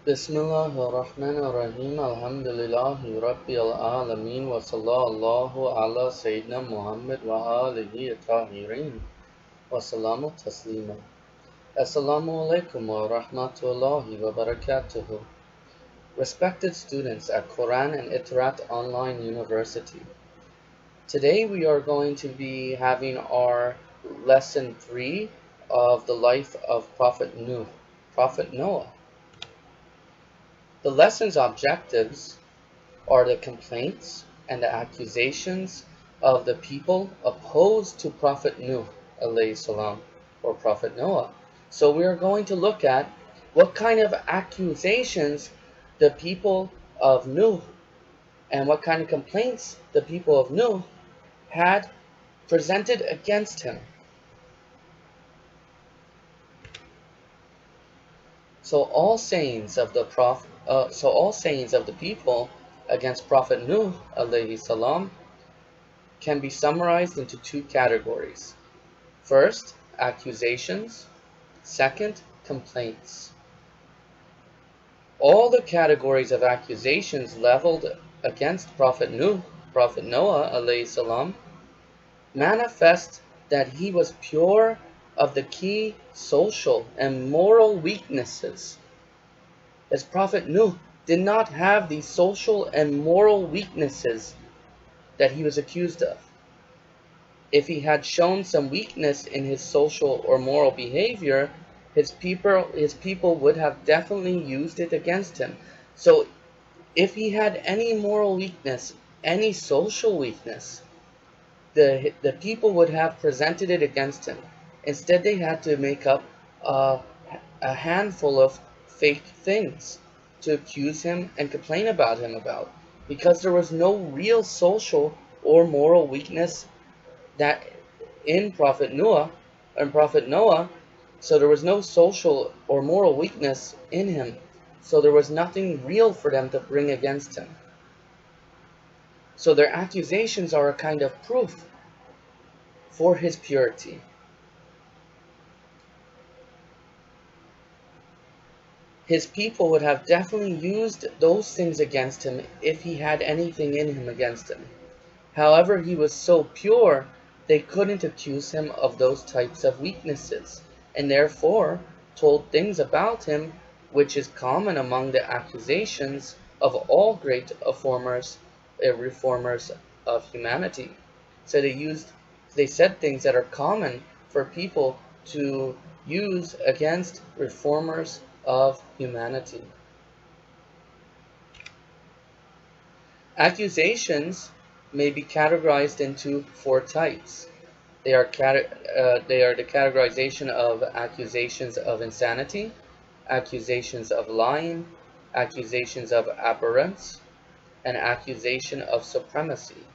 Bismillahirrahmanirrahim. Alhamdulillahi Rabbil Alameen. Wa sallallahu ala Sayyidina Muhammad wa alihi tahirin. Wa salamu taslima. Assalamu alaikum wa rahmatullahi wa barakatuhu. Respected students at Quran and Iterat Online University. Today we are going to be having our lesson 3 of the life of Prophet Noah. The lesson's objectives are the complaints and the accusations of the people opposed to Prophet Nuh alayhi salam, or Prophet Noah. So we are going to look at what kind of accusations the people of Nuh and what kind of complaints the people of Nuh had presented against him. So all sayings of the people against Prophet Nuh alayhi salam can be summarized into two categories. First, accusations. Second, complaints. All the categories of accusations leveled against Prophet Noah alayhi salam manifest that he was pure of the key social and moral weaknesses, as Prophet Nuh did not have these social and moral weaknesses that he was accused of. If he had shown some weakness in his social or moral behavior, his people would have definitely used it against him. So if he had any moral weakness, any social weakness, the people would have presented it against him. Instead, they had to make up a handful of fake things to accuse him and complain about him about, because there was no real social or moral weakness that in Prophet Noah, so there was no social or moral weakness in him, so there was nothing real for them to bring against him. So their accusations are a kind of proof for his purity. His people would have definitely used those things against him if he had anything in him against him. However, he was so pure, they couldn't accuse him of those types of weaknesses, and therefore told things about him which is common among the accusations of all great reformers of humanity. So they said things that are common for people to use against reformers of humanity. Accusations may be categorized into four types. They are the categorization of accusations of insanity, accusations of lying, accusations of abhorrence, and accusation of supremacy.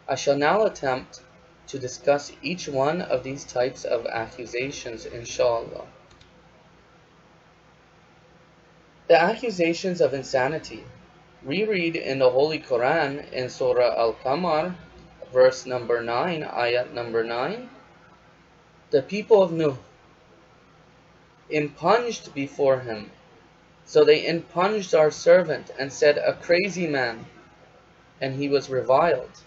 I shall now attempt to discuss each one of these types of accusations, inshallah. The accusations of insanity. We read in the Holy Quran in Surah Al-Qamar, verse number 9, ayat number 9, the people of Nuh impunged before him. So they impunged our servant and said, a crazy man, and he was reviled.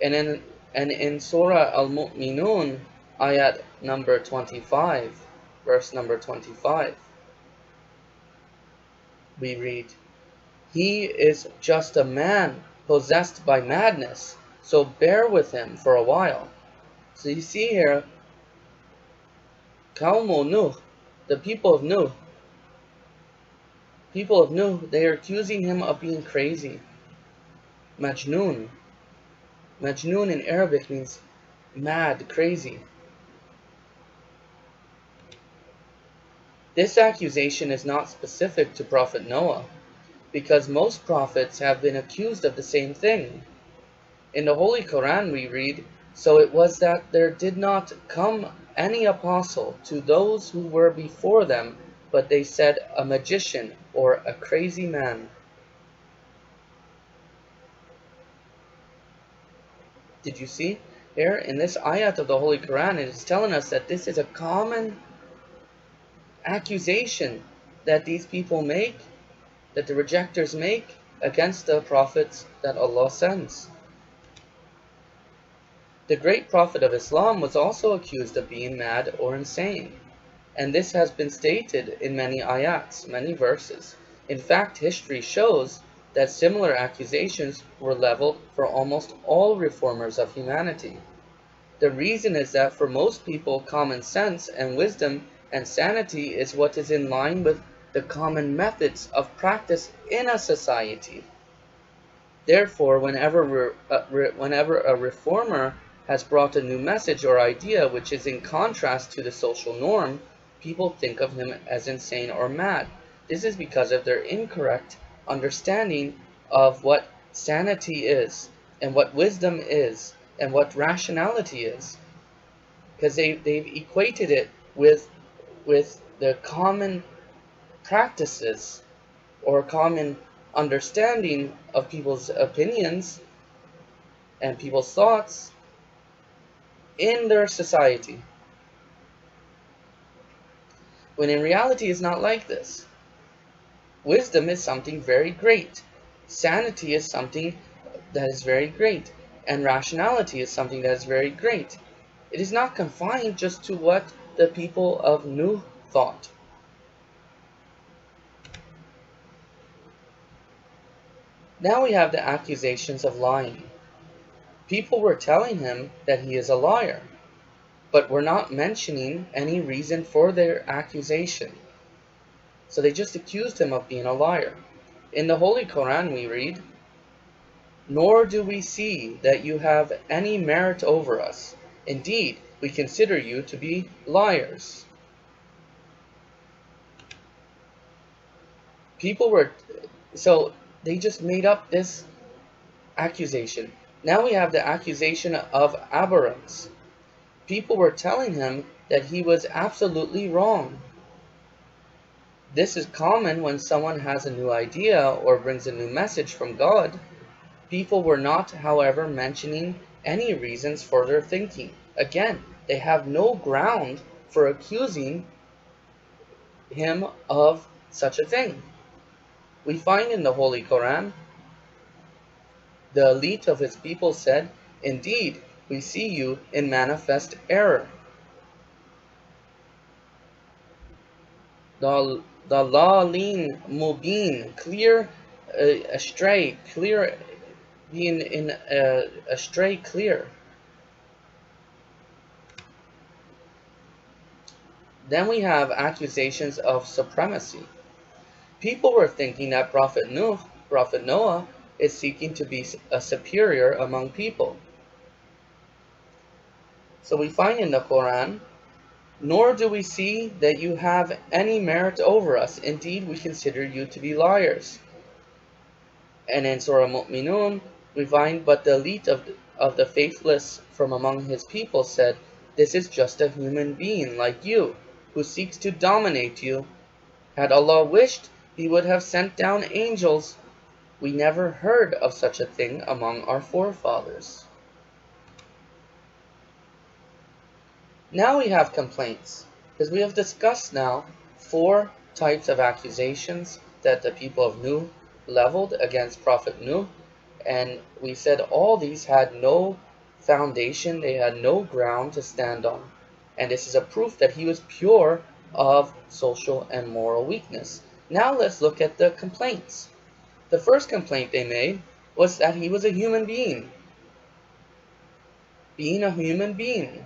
And in Surah Al-Mu'minun, ayat number 25, verse number 25, we read, he is just a man possessed by madness, so bear with him for a while. So you see here, Qawmu Nuh, the people of Nuh, they are accusing him of being crazy. Majnoon. Majnoon in Arabic means mad, crazy. This accusation is not specific to Prophet Noah, because most prophets have been accused of the same thing. In the Holy Quran we read, so it was that there did not come any apostle to those who were before them, but they said a magician or a crazy man. Did you see? Here in this ayat of the Holy Quran, it is telling us that this is a common accusation that these people make, that the rejectors make against the prophets that Allah sends. The great prophet of Islam was also accused of being mad or insane, and this has been stated in many ayats, many verses. In fact, history shows that similar accusations were leveled for almost all reformers of humanity. The reason is that for most people, common sense and wisdom and sanity is what is in line with the common methods of practice in a society. Therefore, whenever a reformer has brought a new message or idea which is in contrast to the social norm, people think of him as insane or mad. This is because of their incorrect understanding of what sanity is, and what wisdom is, and what rationality is. Because they've equated it with the common practices or common understanding of people's opinions and people's thoughts in their society, when in reality it's not like this. Wisdom is something very great, sanity is something that is very great, and rationality is something that is very great. It is not confined just to what the people of Nuh thought. Now we have the accusations of lying. People were telling him that he is a liar, but were not mentioning any reason for their accusation. So they just accused him of being a liar. In the Holy Quran we read, "Nor do we see that you have any merit over us. Indeed, we consider you to be liars." So they just made up this accusation. Now we have the accusation of aberrance. People were telling him that he was absolutely wrong. This is common when someone has a new idea or brings a new message from God. People were not, however, mentioning any reasons for their thinking. Again, they have no ground for accusing him of such a thing. We find in the Holy Quran, the elite of his people said, "Indeed, we see you in manifest error." Dalalin mubin, clear astray, clear being in astray clear. Then we have accusations of supremacy. People were thinking that Prophet Noah, is seeking to be a superior among people. So we find in the Quran, "Nor do we see that you have any merit over us. Indeed, we consider you to be liars." And in Surah Mu'minun, we find, "But the elite of the faithless from among his people said, 'This is just a human being like you, who seeks to dominate you. Had Allah wished, He would have sent down angels. We never heard of such a thing among our forefathers.'" Now we have complaints, because we have discussed now 4 types of accusations that the people of Nuh leveled against Prophet Nuh, and we said all these had no foundation, they had no ground to stand on, and this is a proof that he was pure of social and moral weakness. Now let's look at the complaints. The first complaint they made was that he was a human being. Being a human being.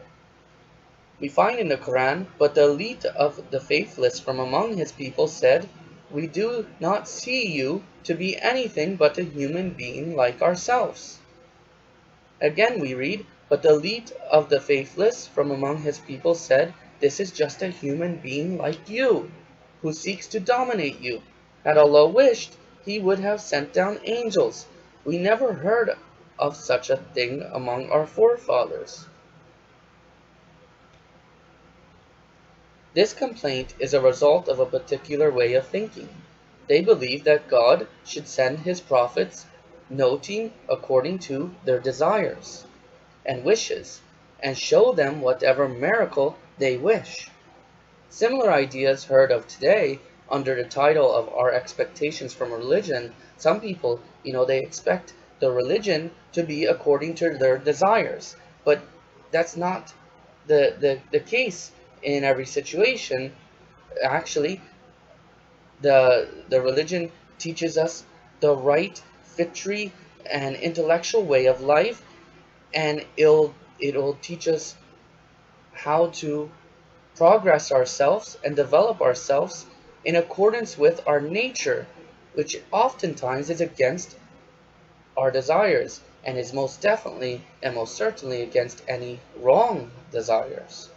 We find in the Quran, "But the elite of the faithless from among his people said, 'We do not see you to be anything but a human being like ourselves.'" Again we read, "But the elite of the faithless from among his people said, 'This is just a human being like you, who seeks to dominate you. Had Allah wished, He would have sent down angels. We never heard of such a thing among our forefathers.'" This complaint is a result of a particular way of thinking. They believe that God should send His prophets, noting according to their desires and wishes, and show them whatever miracle they wish. Similar ideas heard of today under the title of our expectations from religion. Some people, they expect the religion to be according to their desires, but that's not the case in every situation. Actually, the religion teaches us the right fitri and intellectual way of life, and it'll teach us how to progress ourselves and develop ourselves in accordance with our nature, which oftentimes is against our desires and is most definitely and most certainly against any wrong desires.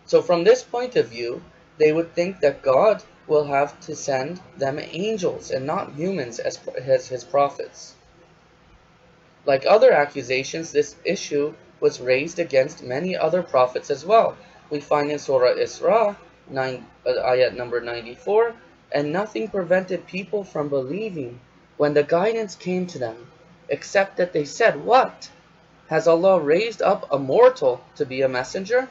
So from this point of view, they would think that God will have to send them angels and not humans as his prophets. Like other accusations, this issue was raised against many other prophets as well. We find in Surah Isra, ayat number 94, and nothing prevented people from believing when the guidance came to them, except that they said, "What? Has Allah raised up a mortal to be a messenger?"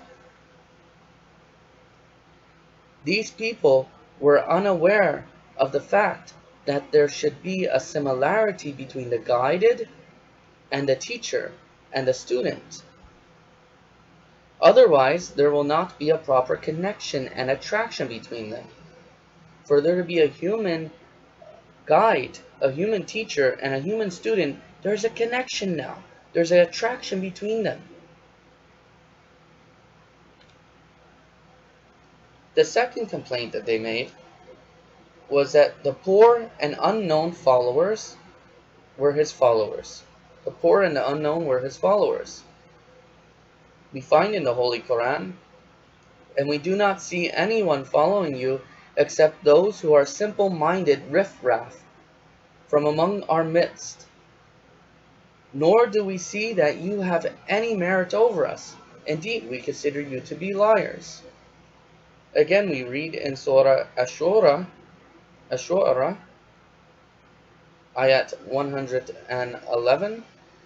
These people were unaware of the fact that there should be a similarity between the guided and the teacher and the student. Otherwise, there will not be a proper connection and attraction between them. For there to be a human guide, a human teacher, and a human student, there's a connection now. There's an attraction between them. The second complaint that they made was that the poor and unknown followers were his followers. The poor and the unknown were his followers. We find in the Holy Quran, "And we do not see anyone following you except those who are simple-minded riffraff from among our midst. Nor do we see that you have any merit over us. Indeed, we consider you to be liars." Again, we read in Surah Ash-Shu'ara, ayat 111,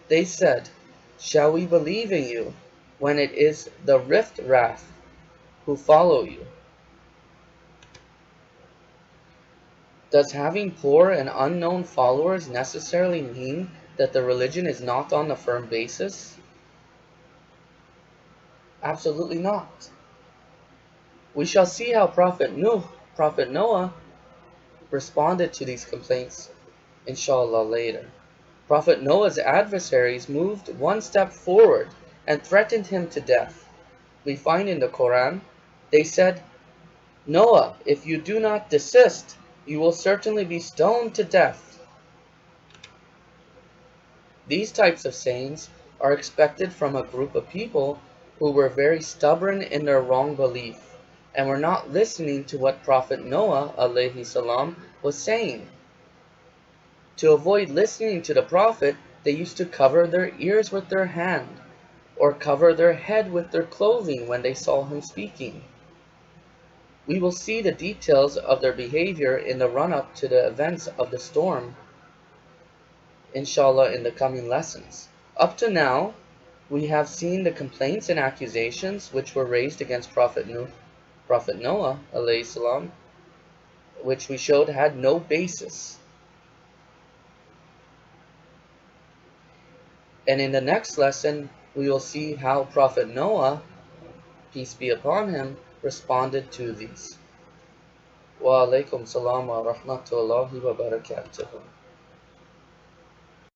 they said, "Shall we believe in you when it is the riff-raff who follow you?" Does having poor and unknown followers necessarily mean that the religion is not on a firm basis? Absolutely not. We shall see how Prophet Noah, responded to these complaints, inshallah, later. Prophet Noah's adversaries moved one step forward and threatened him to death. We find in the Quran, they said, "Noah, if you do not desist, you will certainly be stoned to death." These types of sayings are expected from a group of people who were very stubborn in their wrong belief and were not listening to what Prophet Noah alayhi salam was saying. To avoid listening to the Prophet, they used to cover their ears with their hand or cover their head with their clothing when they saw him speaking. We will see the details of their behavior in the run-up to the events of the storm, inshallah, in the coming lessons. Up to now, we have seen the complaints and accusations which were raised against Prophet Noah alayhi salam, which we showed had no basis. And in the next lesson, we will see how Prophet Noah, peace be upon him, responded to these. Wa alaikum salam wa rahmatullahi wa barakatuh.